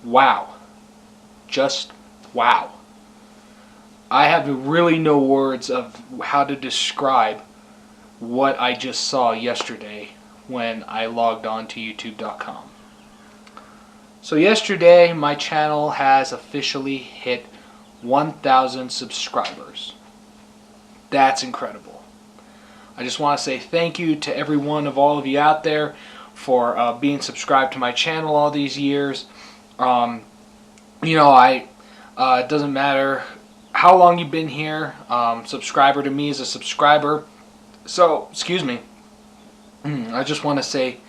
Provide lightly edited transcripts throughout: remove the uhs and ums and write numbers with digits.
wow. Just wow. I have really no words of how to describe what I just saw yesterday when I logged on to YouTube.com. So yesterday my channel has officially hit 1,000 subscribers. That's incredible. I just want to say thank you to every one of all of you out there for being subscribed to my channel all these years. It doesn't matter how long you've been here. Subscriber to me is a subscriber. So, excuse me. I just want to say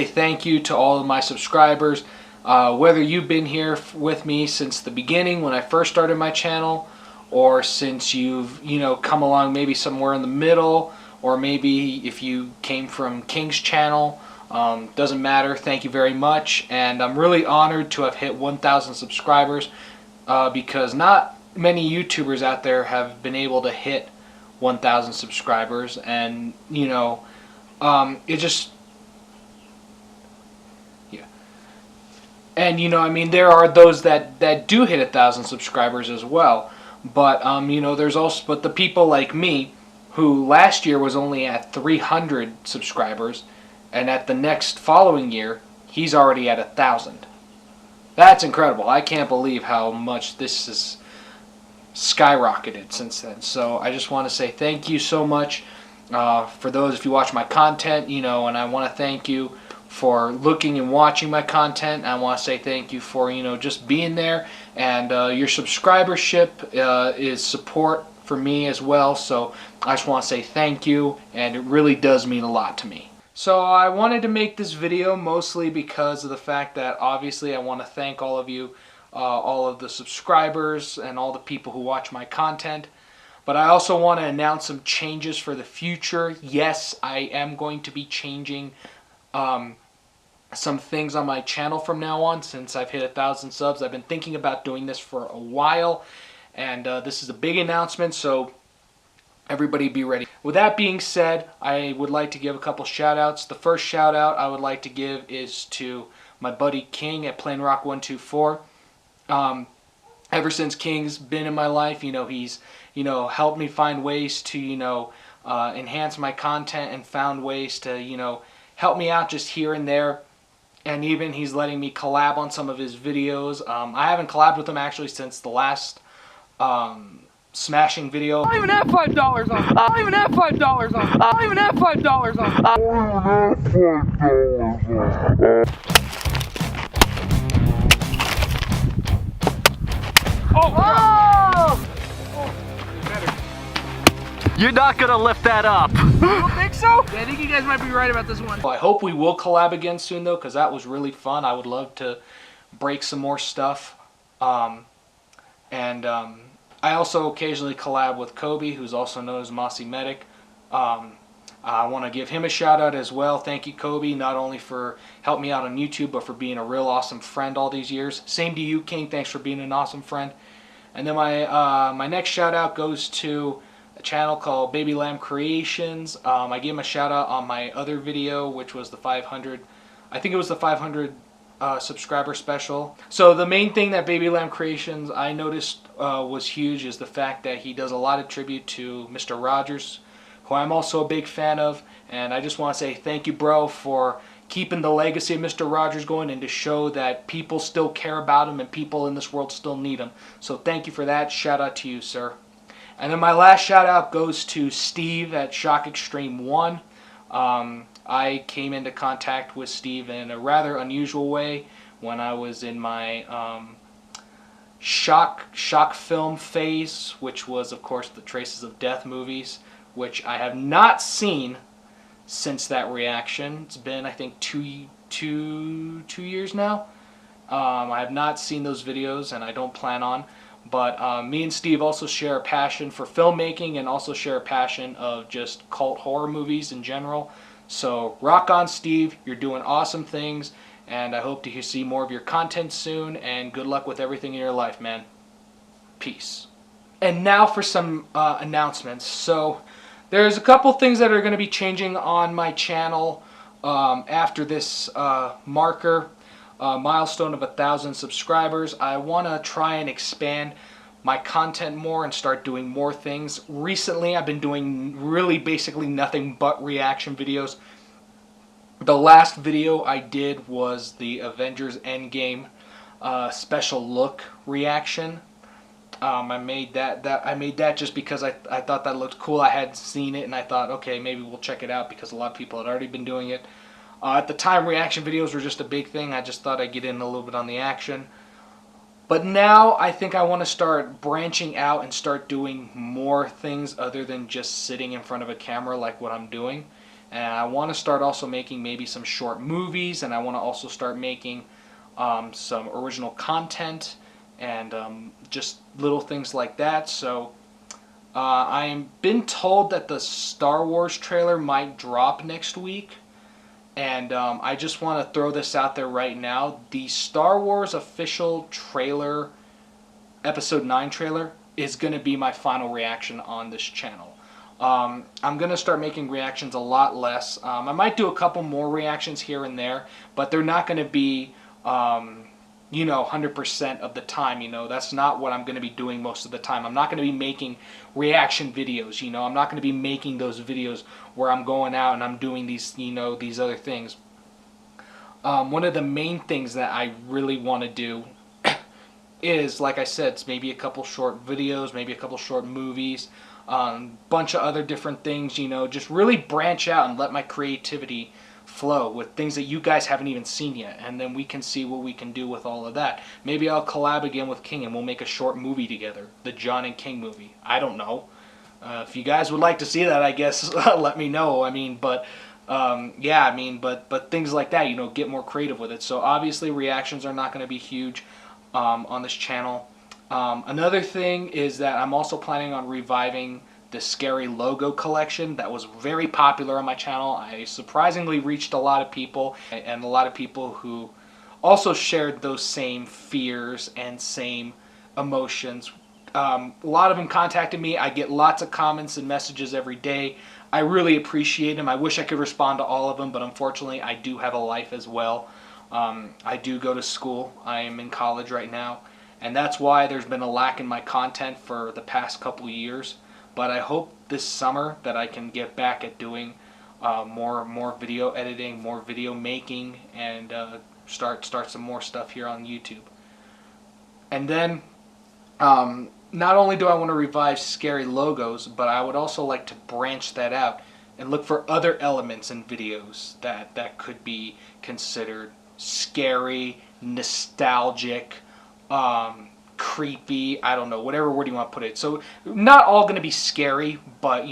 thank you to all of my subscribers. Whether you've been here with me since the beginning when I first started my channel, or since you've come along maybe somewhere in the middle, or maybe if you came from King's channel, doesn't matter. Thank you very much, and I'm really honored to have hit 1,000 subscribers because not many YouTubers out there have been able to hit 1,000 subscribers, and it just, yeah. And I mean, there are those that do hit 1,000 subscribers as well, but there's also the people like me who last year was only at 300 subscribers, and at the next following year he's already at 1,000. That's incredible. I can't believe how much this has skyrocketed since then. So I just want to say thank you so much for those if you watch my content, and I want to thank you for looking and watching my content. I want to say thank you for just being there, and your subscribership is support for me as well. So I just want to say thank you, and it really does mean a lot to me. So I wanted to make this video mostly because of the fact that obviously I want to thank all of you, all of the subscribers and all the people who watch my content. But I also want to announce some changes for the future. Yes, I am going to be changing some things on my channel from now on since I've hit 1,000 subs. I've been thinking about doing this for a while, and this is a big announcement, so everybody be ready. With that being said, I would like to give a couple shout outs. The first shout out I would like to give is to my buddy King at Plain Rock 124. Ever since King's been in my life, he's helped me find ways to enhance my content and found ways to help me out just here and there. And even he's letting me collab on some of his videos. I haven't collabed with him actually since the last smashing video. I don't even have $5 on. I don't even have $5 on. I don't even have $5 on. I don't even have $5 on. You're not gonna lift that up. You don't think so? Yeah, I think you guys might be right about this one. Well, I hope we will collab again soon though, because that was really fun. I would love to break some more stuff. I also occasionally collab with Kobe, who's also known as Mossy Medic. I want to give him a shout out as well. Thank you, Kobe, not only for helping me out on YouTube, but for being a real awesome friend all these years. Same to you, King. Thanks for being an awesome friend. And then my next shout out goes to a channel called Baby Lamb Creations. I gave him a shout out on my other video, which was the 500. I think it was the 500 subscriber special. So the main thing that Baby Lamb Creations I noticed was huge is the fact that he does a lot of tribute to Mr. Rogers, who I'm also a big fan of, and I just want to say thank you, bro, for keeping the legacy of Mr. Rogers going and to show that people still care about him and people in this world still need him. So thank you for that. Shout out to you, sir. And then my last shout out goes to Steve at Shock Extreme 1. I came into contact with Steve in a rather unusual way when I was in my shock film phase, which was of course the Traces of Death movies, which I have not seen since that reaction. It's been, I think, two years now. I have not seen those videos, and I don't plan on. But me and Steve also share a passion for filmmaking and also share a passion of just cult horror movies in general. So rock on, Steve. You're doing awesome things, and I hope to see more of your content soon, and good luck with everything in your life, man. Peace. And now for some announcements. So there's a couple things that are going to be changing on my channel after this marker. milestone of 1,000 subscribers. I want to try and expand my content more and start doing more things. Recently, I've been doing really basically nothing but reaction videos. The last video I did was the Avengers Endgame special look reaction. I made that just because I thought that looked cool. I hadn't seen it, and I thought, okay, maybe we'll check it out because a lot of people had already been doing it. At the time, reaction videos were just a big thing. I just thought I'd get in a little bit on the action. But now I think I want to start branching out and start doing more things other than just sitting in front of a camera like what I'm doing. And I want to start also making maybe some short movies, and I want to also start making some original content and just little things like that. So I've been told that the Star Wars trailer might drop next week, and I just want to throw this out there right now. The Star Wars official trailer, Episode 9 trailer, is going to be my final reaction on this channel. I'm going to start making reactions a lot less. I might do a couple more reactions here and there, but they're not going to be 100% of the time. That's not what I'm going to be doing most of the time. I'm not going to be making reaction videos. I'm not going to be making those videos where I'm going out and I'm doing these these other things. One of the main things that I really want to do is, like I said, it's maybe a couple short videos, maybe a couple short movies, bunch of other different things. Just really branch out and let my creativity flow with things that you guys haven't even seen yet, and then we can see what we can do with all of that. Maybe I'll collab again with King and we'll make a short movie together, the John and King movie. I don't know. If you guys would like to see that, I guess let me know. But things like that, get more creative with it. So obviously reactions are not going to be huge on this channel. Another thing is that I'm also planning on reviving the Scary Logo collection that was very popular on my channel. I surprisingly reached a lot of people, and a lot of people who also shared those same fears and same emotions. A lot of them contacted me. I get lots of comments and messages every day. I really appreciate them. I wish I could respond to all of them, but unfortunately I do have a life as well. I do go to school. I am in college right now, and that's why there's been a lack in my content for the past couple years. But I hope this summer that I can get back at doing more video editing, more video making, and start some more stuff here on YouTube. And then not only do I want to revive Scary Logos, but I would also like to branch that out and look for other elements in videos that could be considered scary, nostalgic, creepy, I don't know, whatever word you want to put it. So not all going to be scary, but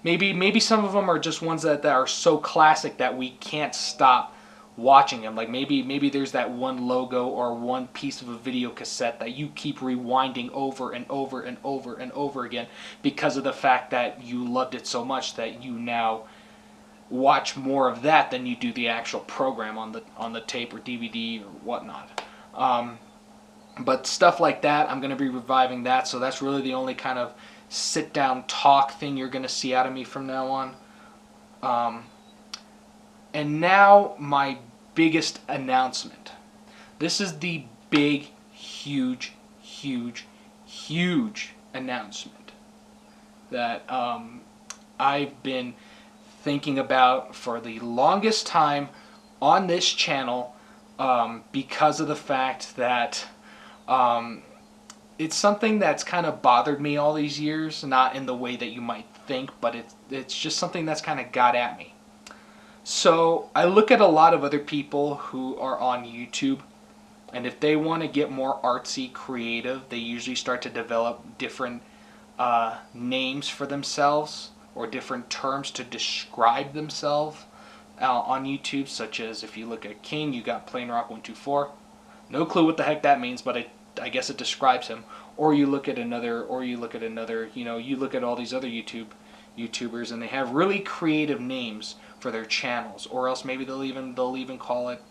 maybe some of them are just ones that are so classic that we can't stop watching them. Like maybe there's that one logo or one piece of a video cassette that you keep rewinding over and over and over and over again because of the fact that you loved it so much that you now watch more of that than you do the actual program on the tape or DVD or whatnot. But stuff like that, I'm going to be reviving that, so that's really the only kind of sit-down talk thing you're going to see out of me from now on. And now my biggest announcement. This is the big, huge announcement that I've been thinking about for the longest time on this channel because of the fact that it's something that's kind of bothered me all these years, not in the way that you might think, but it's just something that's kind of got at me. So I look at a lot of other people who are on YouTube, and if they want to get more artsy creative, they usually start to develop different names for themselves or different terms to describe themselves on YouTube, such as if you look at King, you got Plain Rock 124. No clue what the heck that means, but I guess it describes him. Or you look at another, you look at all these other YouTubers, and they have really creative names for their channels. Or else maybe they'll even call it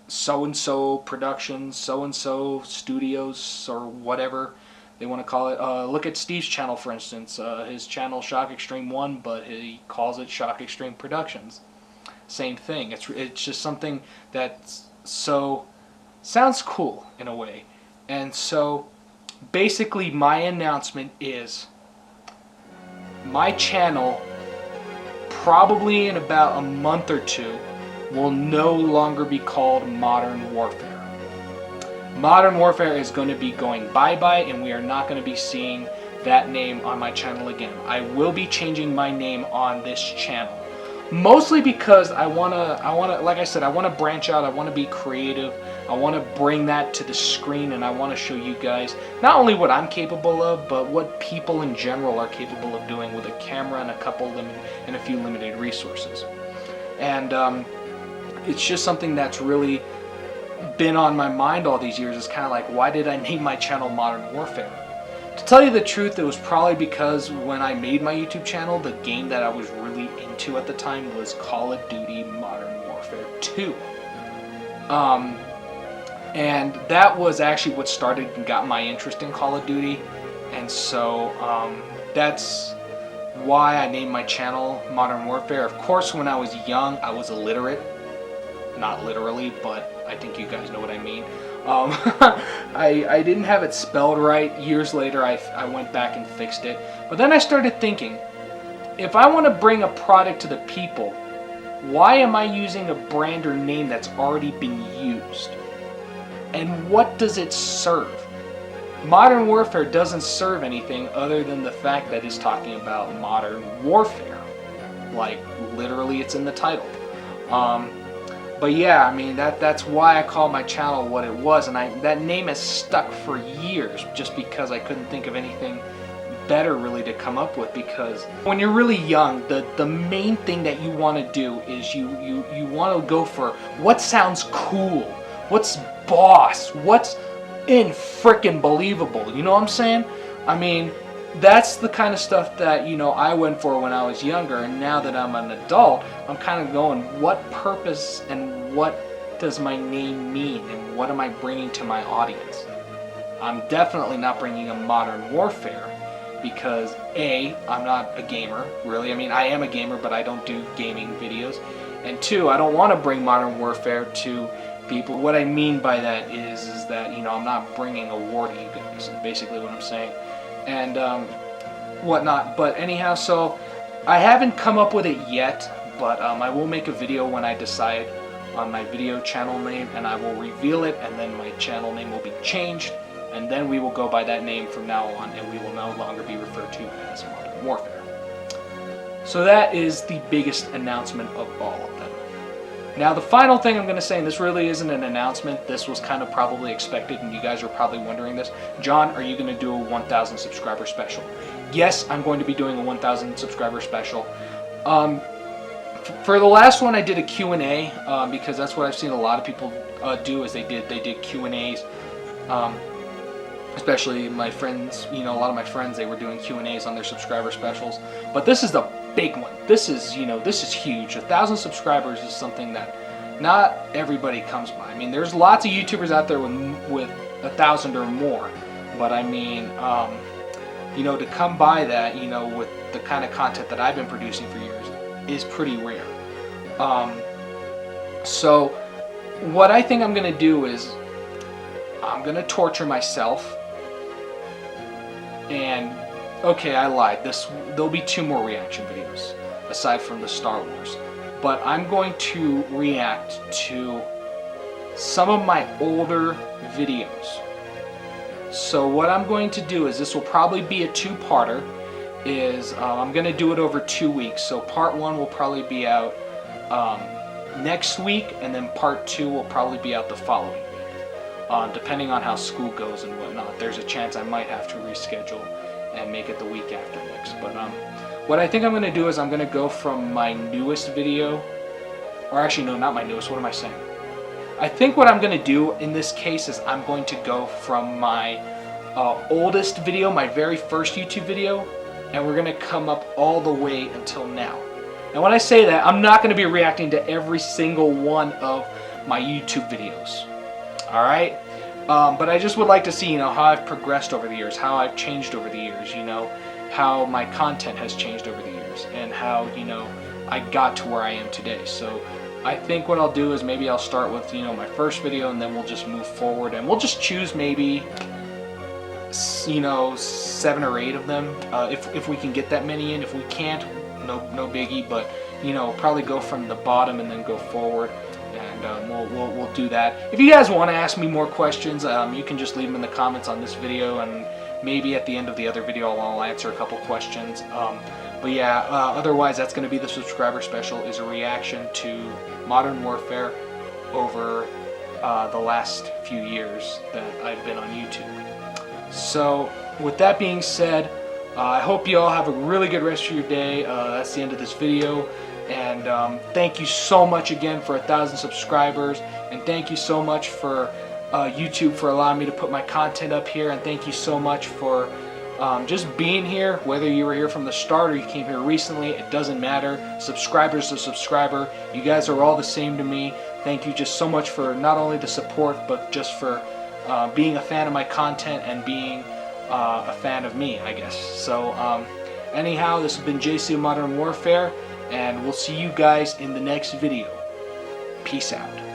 so and so productions, so and so studios, or whatever they want to call it. Look at Steve's channel, for instance. His channel Shock Extreme 1, but he calls it Shock Extreme Productions. Same thing. It's just something that's So, sounds cool in a way. And so, basically my announcement is my channel, probably in about a month or two, will no longer be called Modern Warfare. Modern Warfare is going to be going bye-bye, and we are not going to be seeing that name on my channel again. I will be changing my name on this channel. Mostly because I wanna, like I said, I wanna branch out. I wanna be creative. I wanna bring that to the screen, and I wanna show you guys not only what I'm capable of, but what people in general are capable of doing with a camera and a few limited resources. And it's just something that's really been on my mind all these years. It's kind of like, why did I name my channel Modern Warfare? To tell you the truth, it was probably because when I made my YouTube channel, the game that I was really into at the time was Call of Duty Modern Warfare 2. And that was actually what started and got my interest in Call of Duty. And so that's why I named my channel Modern Warfare. Of course, when I was young, I was illiterate. Not literally, but I think you guys know what I mean. I didn't have it spelled right. Years later, I went back and fixed it. But then I started thinking, if I want to bring a product to the people, why am I using a brand or name that's already been used? And what does it serve? Modern Warfare doesn't serve anything other than the fact that it's talking about modern warfare. Like, literally, it's in the title. But yeah, I mean, that's why I called my channel what it was, and that name has stuck for years just because I couldn't think of anything better really to come up with. Because when you're really young, the main thing that you want to do is you want to go for what sounds cool, what's boss, what's in frickin' believable, you know what I'm saying? I mean, that's the kind of stuff that, you know, I went for when I was younger, and now that I'm an adult, I'm kind of going, what purpose and what does my name mean, and what am I bringing to my audience? I'm definitely not bringing a Modern Warfare because A, I'm not a gamer, really. I mean, I am a gamer, but I don't do gaming videos. And two, I don't want to bring Modern Warfare to people. What I mean by that is that, you know, I'm not bringing a war to you guys, is basically what I'm saying. And whatnot. But anyhow, so I haven't come up with it yet, but I will make a video when I decide on my video channel name, and I will reveal it, and then my channel name will be changed, and then we will go by that name from now on, and we will no longer be referred to as Modern Warfare. So that is the biggest announcement of all of them. Now, the final thing I'm going to say, and this really isn't an announcement, this was kind of probably expected, and you guys are probably wondering this. John, are you going to do a 1,000 subscriber special? Yes, I'm going to be doing a 1,000 subscriber special. For the last one, I did a Q&A, because that's what I've seen a lot of people do, is they did Q&As. Especially my friends, you know, a lot of my friends, they were doing Q&As on their subscriber specials. But this is the big one. This is, you know, this is huge. 1,000 subscribers is something that not everybody comes by. I mean, there's lots of YouTubers out there with 1,000 or more. But I mean, you know, to come by that, you know, with the kind of content that I've been producing for years is pretty rare. So what I think I'm going to do is I'm going to torture myself. And, okay, I lied. There'll be 2 more reaction videos, aside from the Star Wars. But I'm going to react to some of my older videos. So what I'm going to do is, this will probably be a 2-parter, is I'm going to do it over 2 weeks. So part 1 will probably be out next week, and then part 2 will probably be out the following week. Depending on how school goes and whatnot, there's a chance I might have to reschedule and make it the week after next. But what I think I'm going to do is I'm going to go from my newest video, or actually no, not my newest, what am I saying? I think what I'm going to do in this case is I'm going to go from my oldest video, my very first YouTube video, and we're going to come up all the way until now. And when I say that, I'm not going to be reacting to every single one of my YouTube videos. Alright? But I just would like to see, you know, how I've progressed over the years, how I've changed over the years, you know, how my content has changed over the years, and how, you know, I got to where I am today. So I think what I'll do is maybe I'll start with, you know, my first video, and then we'll just move forward, and we'll just choose maybe, you know, 7 or 8 of them, if we can get that many in. If we can't, no biggie, but you know, probably go from the bottom and then go forward, and we'll do that. If you guys want to ask me more questions, you can just leave them in the comments on this video, and maybe at the end of the other video I'll answer a couple questions. But yeah, otherwise that's going to be the subscriber special, is a reaction to Modern Warfare over the last few years that I've been on YouTube. So with that being said, I hope you all have a really good rest of your day. That's the end of this video, and thank you so much again for 1,000 subscribers, and thank you so much for YouTube for allowing me to put my content up here, and thank you so much for just being here. Whether you were here from the start or you came here recently, it doesn't matter. Subscriber's a subscriber. You guys are all the same to me. Thank you just so much for not only the support, but just for being a fan of my content and being a fan of me, I guess. So anyhow, this has been JC of Modern Warfare, and we'll see you guys in the next video. Peace out.